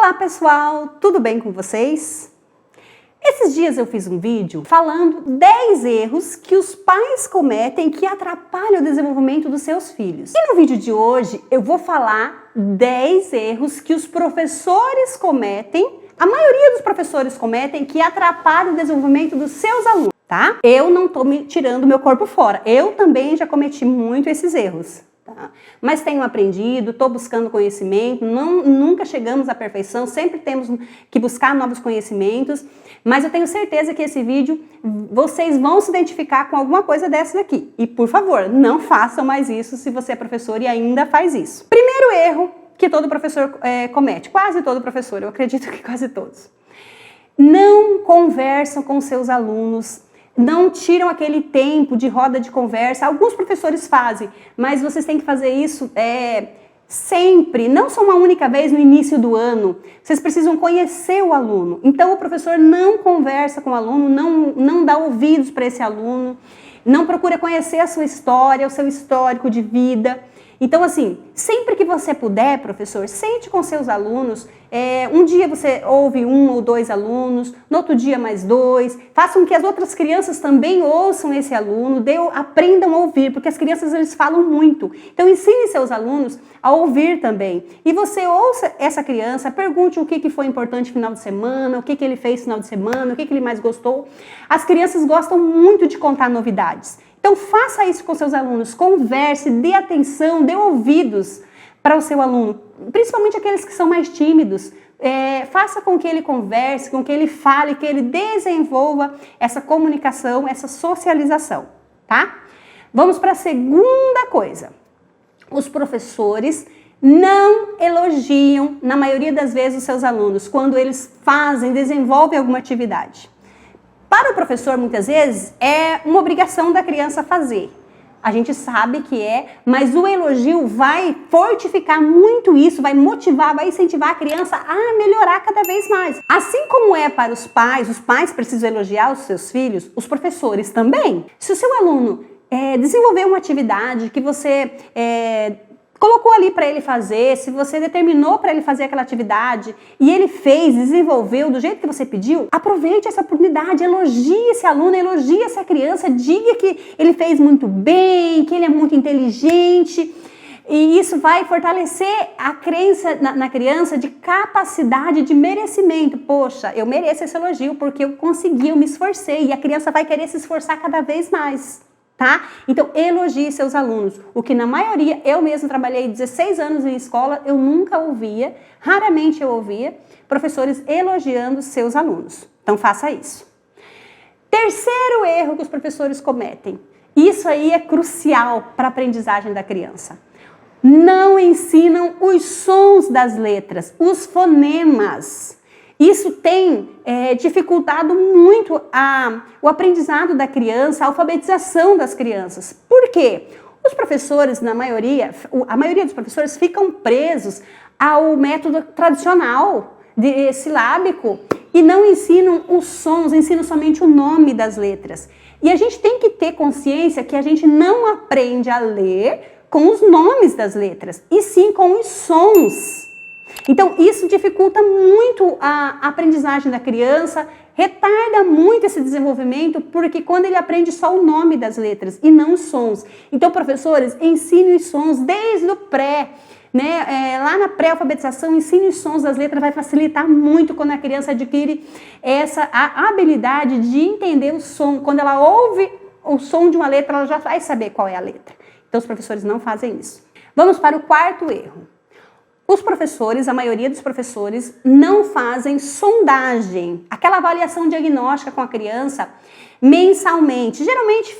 Olá pessoal, tudo bem com vocês? Esses dias eu fiz um vídeo falando 10 erros que os pais cometem que atrapalham o desenvolvimento dos seus filhos. E no vídeo de hoje eu vou falar 10 erros que os professores cometem, a maioria dos professores cometem, que atrapalham o desenvolvimento dos seus alunos, tá? Eu não tô me tirando meu corpo fora, eu também já cometi muito esses erros. Tá? Mas tenho aprendido, estou buscando conhecimento, nunca chegamos à perfeição, sempre temos que buscar novos conhecimentos, mas eu tenho certeza que esse vídeo vocês vão se identificar com alguma coisa dessa daqui. E por favor, não façam mais isso se você é professor e ainda faz isso. Primeiro erro que todo professor comete, quase todo professor, eu acredito que quase todos. Não conversam com seus alunos, não tiram aquele tempo de roda de conversa. Alguns professores fazem, mas vocês têm que fazer isso sempre, não só uma única vez no início do ano. Vocês precisam conhecer o aluno. Então o professor não conversa com o aluno, não dá ouvidos para esse aluno, não procura conhecer a sua história, o seu histórico de vida. Então, assim, sempre que você puder, professor, sente com seus alunos. Um dia você ouve 1 ou 2 alunos, no outro dia mais 2. Façam que as outras crianças também ouçam esse aluno, aprendam a ouvir, porque as crianças eles falam muito. Então, ensine seus alunos a ouvir também. E você ouça essa criança, pergunte o que foi importante no final de semana, o que ele fez no final de semana, o que ele mais gostou. As crianças gostam muito de contar novidades. Então faça isso com seus alunos, converse, dê atenção, dê ouvidos para o seu aluno, principalmente aqueles que são mais tímidos. Faça com que ele converse, com que ele fale, que ele desenvolva essa comunicação, essa socialização, tá? Vamos para a segunda coisa. Os professores não elogiam, na maioria das vezes, os seus alunos, quando eles desenvolvem alguma atividade. Para o professor, muitas vezes, é uma obrigação da criança fazer. A gente sabe que mas o elogio vai fortificar muito isso, vai motivar, vai incentivar a criança a melhorar cada vez mais. Assim como é para os pais precisam elogiar os seus filhos, os professores também. Se o seu aluno desenvolveu uma atividade que você colocou ali para ele fazer, se você determinou para ele fazer aquela atividade e ele fez, desenvolveu do jeito que você pediu, aproveite essa oportunidade, elogie esse aluno, elogie essa criança, diga que ele fez muito bem, que ele é muito inteligente. E isso vai fortalecer a crença na criança de capacidade, de merecimento. Poxa, eu mereço esse elogio porque eu consegui, eu me esforcei, e a criança vai querer se esforçar cada vez mais. Tá? Então, elogie seus alunos. O que na maioria, eu mesmo trabalhei 16 anos em escola, eu nunca ouvia, raramente eu ouvia, professores elogiando seus alunos. Então, faça isso. Terceiro erro que os professores cometem. Isso aí é crucial para a aprendizagem da criança. Não ensinam os sons das letras, os fonemas. Isso tem dificultado muito o aprendizado da criança, a alfabetização das crianças. Por quê? Os professores, a maioria dos professores ficam presos ao método tradicional, silábico, e não ensinam os sons, ensinam somente o nome das letras. E a gente tem que ter consciência que a gente não aprende a ler com os nomes das letras, e sim com os sons. Então, isso dificulta muito a aprendizagem da criança, retarda muito esse desenvolvimento, porque quando ele aprende só o nome das letras e não os sons. Então, professores, ensinem os sons desde o pré, né? Lá na pré-alfabetização, ensine os sons das letras, vai facilitar muito quando a criança adquire a habilidade de entender o som. Quando ela ouve o som de uma letra, ela já vai saber qual é a letra. Então, os professores não fazem isso. Vamos para o quarto erro. Os professores, a maioria dos professores, não fazem sondagem, aquela avaliação diagnóstica com a criança mensalmente. Geralmente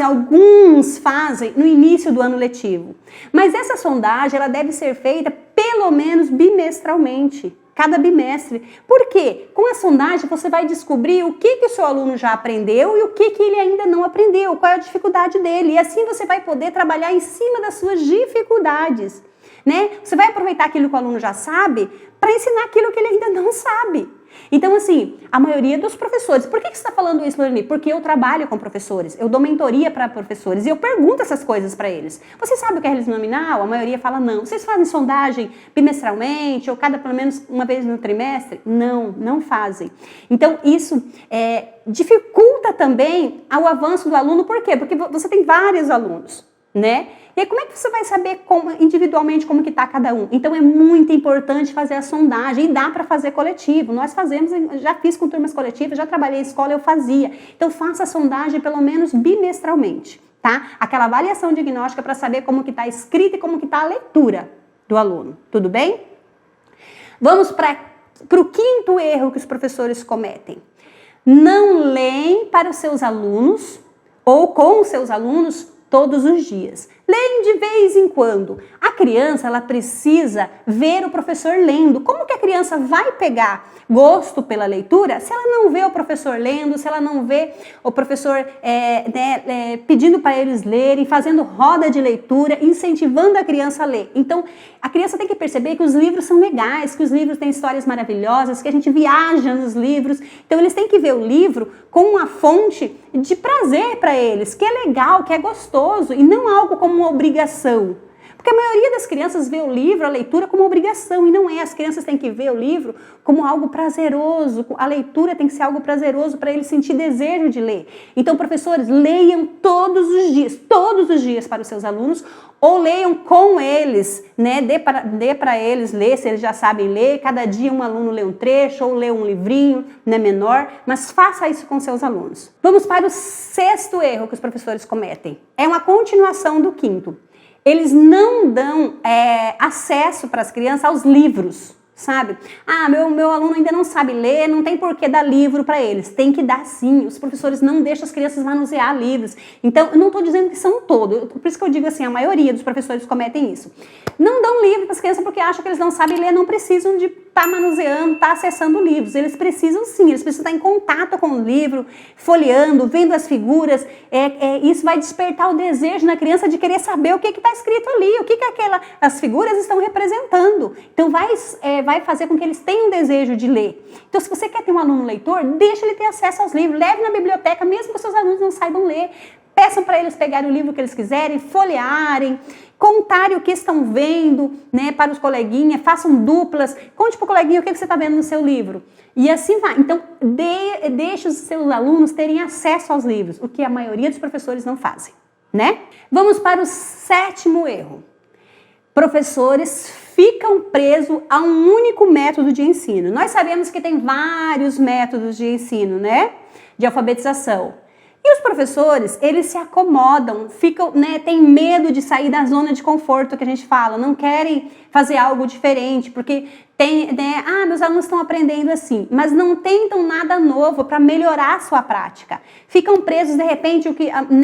alguns fazem no início do ano letivo. Mas essa sondagem ela deve ser feita pelo menos bimestralmente, cada bimestre. Por quê? Com a sondagem você vai descobrir o que o seu aluno já aprendeu e o que ele ainda não aprendeu, qual é a dificuldade dele. E assim você vai poder trabalhar em cima das suas dificuldades. Né? Você vai aproveitar aquilo que o aluno já sabe para ensinar aquilo que ele ainda não sabe. Então, assim, a maioria dos professores... Por que você está falando isso, Loreni? Porque eu trabalho com professores, eu dou mentoria para professores e eu pergunto essas coisas para eles. Você sabe o que é realismo nominal? A maioria fala não. Vocês fazem sondagem bimestralmente ou pelo menos uma vez no trimestre? Não, não fazem. Então, isso dificulta também o avanço do aluno. Por quê? Porque você tem vários alunos, né? E aí, como é que você vai saber individualmente como que está cada um? Então, é muito importante fazer a sondagem e dá para fazer coletivo. Nós fazemos, já fiz com turmas coletivas, já trabalhei em escola, eu fazia. Então, faça a sondagem pelo menos bimestralmente, tá? Aquela avaliação diagnóstica para saber como que está a escrita e como que está a leitura do aluno. Tudo bem? Vamos para o quinto erro que os professores cometem. Não leem para os seus alunos ou com os seus alunos todos os dias. Leem de vez em quando. A criança, ela precisa ver o professor lendo. Como que a criança vai pegar gosto pela leitura se ela não vê o professor lendo, se ela não vê o professor pedindo para eles lerem, fazendo roda de leitura, incentivando a criança a ler. Então, a criança tem que perceber que os livros são legais, que os livros têm histórias maravilhosas, que a gente viaja nos livros. Então, eles têm que ver o livro como uma fonte de prazer para eles, que é legal, que é gostoso e não algo como uma obrigação. Porque a maioria das crianças vê o livro, a leitura, como obrigação, e não é. As crianças têm que ver o livro como algo prazeroso. A leitura tem que ser algo prazeroso para eles sentir desejo de ler. Então, professores, leiam todos os dias para os seus alunos, ou leiam com eles, né? Dê para eles ler, se eles já sabem ler. Cada dia um aluno lê um trecho, ou lê um livrinho, né, menor, mas faça isso com seus alunos. Vamos para o sexto erro que os professores cometem. É uma continuação do quinto. Eles não dão acesso para as crianças aos livros, sabe? Ah, meu aluno ainda não sabe ler, não tem por que dar livro para eles. Tem que dar sim. Os professores não deixam as crianças manusear livros. Então, eu não estou dizendo que são todos. Por isso que eu digo assim, a maioria dos professores cometem isso. Não dão livro para as crianças porque acham que eles não sabem ler, não precisam de estar manuseando, estar acessando livros. Eles precisam sim, eles precisam estar em contato com o livro, folheando, vendo as figuras. Isso vai despertar o desejo na criança de querer saber o que está escrito ali, o que as figuras estão representando. Então, vai fazer com que eles tenham desejo de ler. Então, se você quer ter um aluno leitor, deixa ele ter acesso aos livros, leve na biblioteca, mesmo que os seus alunos não saibam ler. Peçam para eles pegarem o livro que eles quiserem, folhearem, contarem o que estão vendo, né, para os coleguinhas, façam duplas, conte para o coleguinha o que você está vendo no seu livro. E assim vai. Então, deixe os seus alunos terem acesso aos livros, o que a maioria dos professores não fazem, né? Vamos para o sétimo erro. Professores ficam presos a um único método de ensino. Nós sabemos que tem vários métodos de ensino, né, de alfabetização. E os professores, eles se acomodam, ficam, né, têm medo de sair da zona de conforto que a gente fala, não querem fazer algo diferente, porque tem, né, meus alunos estão aprendendo assim, mas não tentam nada novo para melhorar a sua prática. Ficam presos, de repente,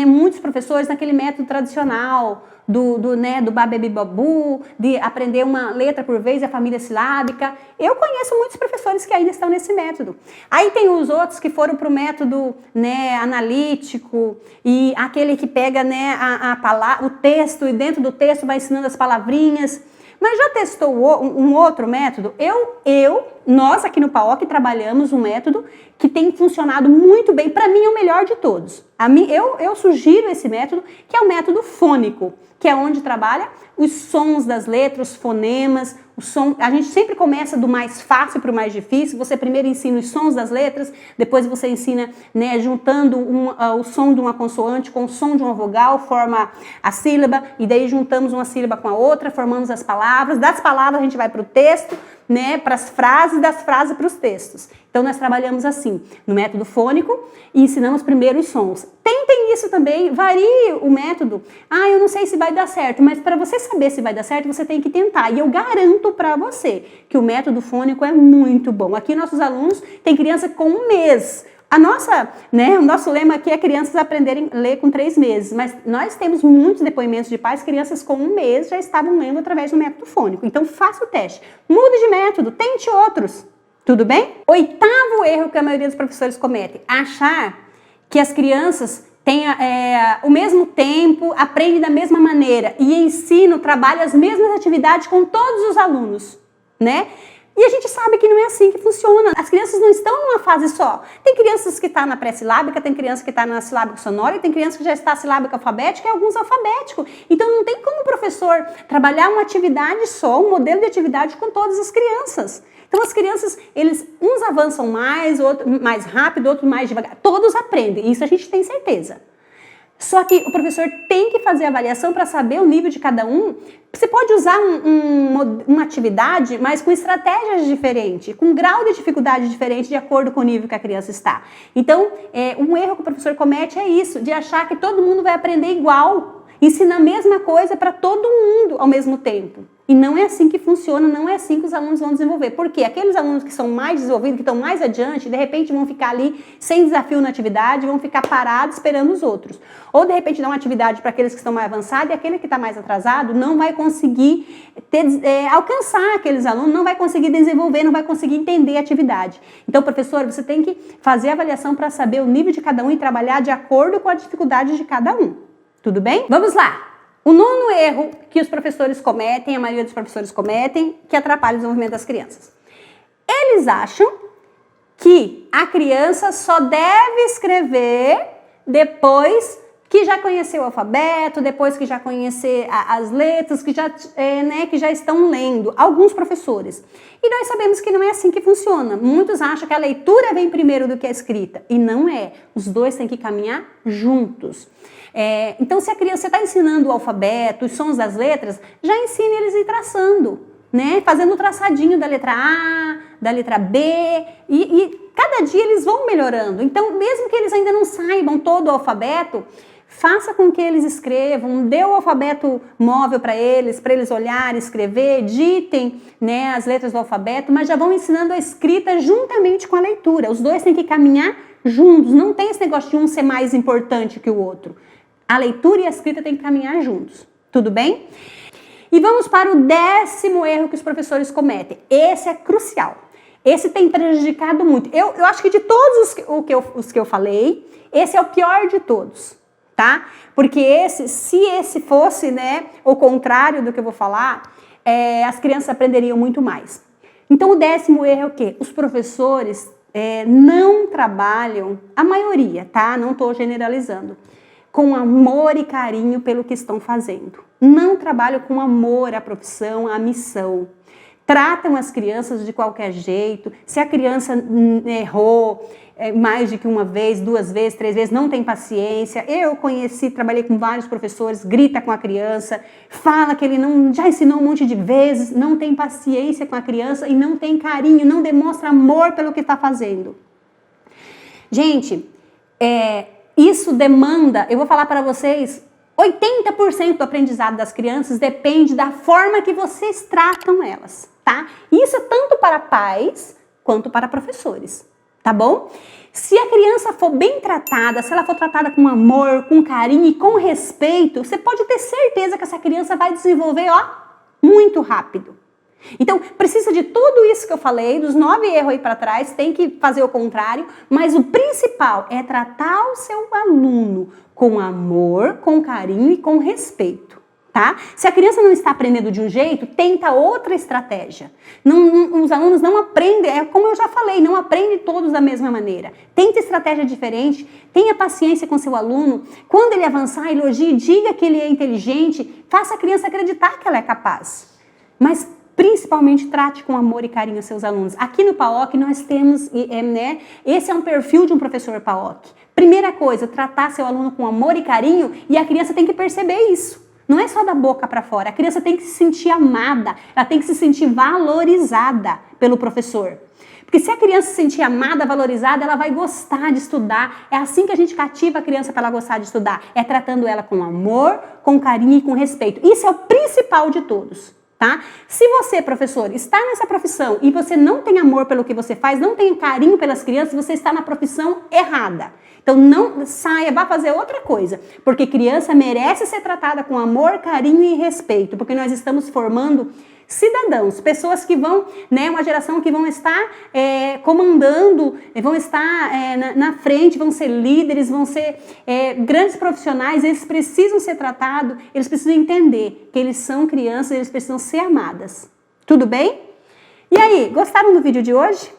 muitos professores naquele método tradicional, do babebibabu, de aprender uma letra por vez, a família silábica. Eu conheço muitos professores que ainda estão nesse método. Aí tem os outros que foram para o método, né, analítico, e aquele que pega, né, o texto e dentro do texto vai ensinando as palavrinhas. Mas já testou um outro método? Nós aqui no PAOC trabalhamos um método que tem funcionado muito bem. Para mim é o melhor de todos. Eu sugiro esse método, que é o método fônico, que é onde trabalha os sons das letras, os fonemas, a gente sempre começa do mais fácil para o mais difícil. Você primeiro ensina os sons das letras, depois você ensina, né, juntando o som de uma consoante com o som de uma vogal, forma a sílaba, e daí juntamos uma sílaba com a outra, formamos as palavras. Das palavras a gente vai para o texto, né, para as frases, das frases para os textos. Então nós trabalhamos assim, no método fônico, e ensinamos primeiro os sons. Tentem isso também, varie o método. Eu não sei se vai dar certo, mas para você saber se vai dar certo, você tem que tentar. E eu garanto para você que o método fônico é muito bom. Aqui nossos alunos têm criança com 1 mês. O nosso lema aqui é crianças aprenderem a ler com 3 meses, mas nós temos muitos depoimentos de pais, crianças com 1 mês já estavam lendo através do método fônico. Então faça o teste, mude de método, tente outros, tudo bem? 8º erro que a maioria dos professores comete, achar que as crianças têm o mesmo tempo, aprendem da mesma maneira e trabalham as mesmas atividades com todos os alunos, né? E a gente sabe que não é assim que funciona. As crianças não estão numa fase só. Tem crianças que estão na pré-silábica, tem criança que está na silábica sonora, e tem criança que já está silábica alfabética e alguns alfabéticos. Então não tem como o professor trabalhar uma atividade só, um modelo de atividade com todas as crianças. Então as crianças, uns avançam mais, outros mais rápido, outros mais devagar. Todos aprendem, isso a gente tem certeza. Só que o professor tem que fazer a avaliação para saber o nível de cada um. Você pode usar uma atividade, mas com estratégias diferentes, com grau de dificuldade diferente de acordo com o nível que a criança está. Então, um erro que o professor comete é isso, de achar que todo mundo vai aprender igual, ensina a mesma coisa para todo mundo ao mesmo tempo. E não é assim que funciona, não é assim que os alunos vão desenvolver. Porque aqueles alunos que são mais desenvolvidos, que estão mais adiante, de repente vão ficar ali sem desafio na atividade, vão ficar parados esperando os outros. Ou de repente dá uma atividade para aqueles que estão mais avançados e aquele que está mais atrasado não vai conseguir alcançar aqueles alunos, não vai conseguir desenvolver, não vai conseguir entender a atividade. Então, professor, você tem que fazer a avaliação para saber o nível de cada um e trabalhar de acordo com a dificuldade de cada um. Tudo bem? Vamos lá! O nono erro que os professores cometem, a maioria dos professores cometem, que atrapalha o desenvolvimento das crianças. Eles acham que a criança só deve escrever depois que já conheceu o alfabeto, depois que já conhecer as letras, que já estão lendo. Alguns professores. E nós sabemos que não é assim que funciona. Muitos acham que a leitura vem primeiro do que a escrita. E não é. Os dois têm que caminhar juntos. Então, se a criança está ensinando o alfabeto, os sons das letras, já ensine eles a ir traçando, né? Fazendo o traçadinho da letra A, da letra B, e cada dia eles vão melhorando. Então, mesmo que eles ainda não saibam todo o alfabeto, faça com que eles escrevam, dê o alfabeto móvel para eles olharem, escrever, ditem, né, as letras do alfabeto, mas já vão ensinando a escrita juntamente com a leitura. Os dois têm que caminhar juntos, não tem esse negócio de um ser mais importante que o outro. A leitura e a escrita têm que caminhar juntos, tudo bem? E vamos para o 10º erro que os professores cometem. Esse é crucial. Esse tem prejudicado muito. Eu acho que de todos os que eu falei, esse é o pior de todos, tá? Porque se esse fosse, né, o contrário do que eu vou falar, as crianças aprenderiam muito mais. Então, o 10º erro é o quê? Os professores não trabalham, a maioria, tá? Não estou generalizando, com amor e carinho pelo que estão fazendo. Não trabalham com amor à profissão, à missão. Tratam as crianças de qualquer jeito. Se a criança errou mais de que uma vez, 2 vezes, 3 vezes, não tem paciência. Eu trabalhei com vários professores, grita com a criança, fala que ele já ensinou um monte de vezes, não tem paciência com a criança e não tem carinho, não demonstra amor pelo que está fazendo. Gente, isso demanda, eu vou falar para vocês, 80% do aprendizado das crianças depende da forma que vocês tratam elas, tá? Isso é tanto para pais quanto para professores, tá bom? Se a criança for bem tratada, se ela for tratada com amor, com carinho e com respeito, você pode ter certeza que essa criança vai desenvolver, muito rápido. Então, precisa de tudo isso que eu falei, dos 9 erros aí para trás, tem que fazer o contrário, mas o principal é tratar o seu aluno com amor, com carinho e com respeito, tá? Se a criança não está aprendendo de um jeito, tenta outra estratégia. Os alunos não aprendem, como eu já falei, não aprendem todos da mesma maneira. Tenta estratégia diferente, tenha paciência com seu aluno. Quando ele avançar, elogie, diga que ele é inteligente, faça a criança acreditar que ela é capaz. Mas principalmente trate com amor e carinho seus alunos. Aqui no PAOC nós temos, esse é um perfil de um professor PAOC. Primeira coisa, tratar seu aluno com amor e carinho, e a criança tem que perceber isso. Não é só da boca para fora, a criança tem que se sentir amada, ela tem que se sentir valorizada pelo professor. Porque se a criança se sentir amada, valorizada, ela vai gostar de estudar. É assim que a gente cativa a criança para ela gostar de estudar. É tratando ela com amor, com carinho e com respeito. Isso é o principal de todos. Tá? Se você, professor, está nessa profissão e você não tem amor pelo que você faz, não tem carinho pelas crianças, você está na profissão errada. Então não saia, vá fazer outra coisa, porque criança merece ser tratada com amor, carinho e respeito, porque nós estamos formando cidadãos, pessoas que vão, uma geração que vão estar comandando, vão estar na frente, vão ser líderes, vão ser grandes profissionais, eles precisam ser tratados, eles precisam entender que eles são crianças, eles precisam ser amadas. Tudo bem? E aí, gostaram do vídeo de hoje?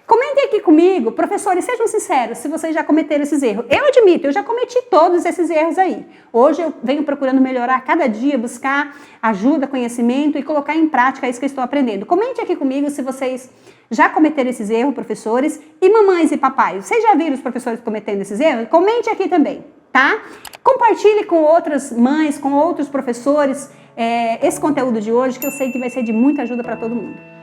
Comentem aqui comigo, professores, sejam sinceros, se vocês já cometeram esses erros. Eu admito, eu já cometi todos esses erros aí. Hoje eu venho procurando melhorar cada dia, buscar ajuda, conhecimento e colocar em prática isso que eu estou aprendendo. Comente aqui comigo se vocês já cometeram esses erros, professores. E mamães e papais, vocês já viram os professores cometendo esses erros? Comente aqui também, tá? Compartilhe com outras mães, com outros professores, esse conteúdo de hoje, que eu sei que vai ser de muita ajuda para todo mundo.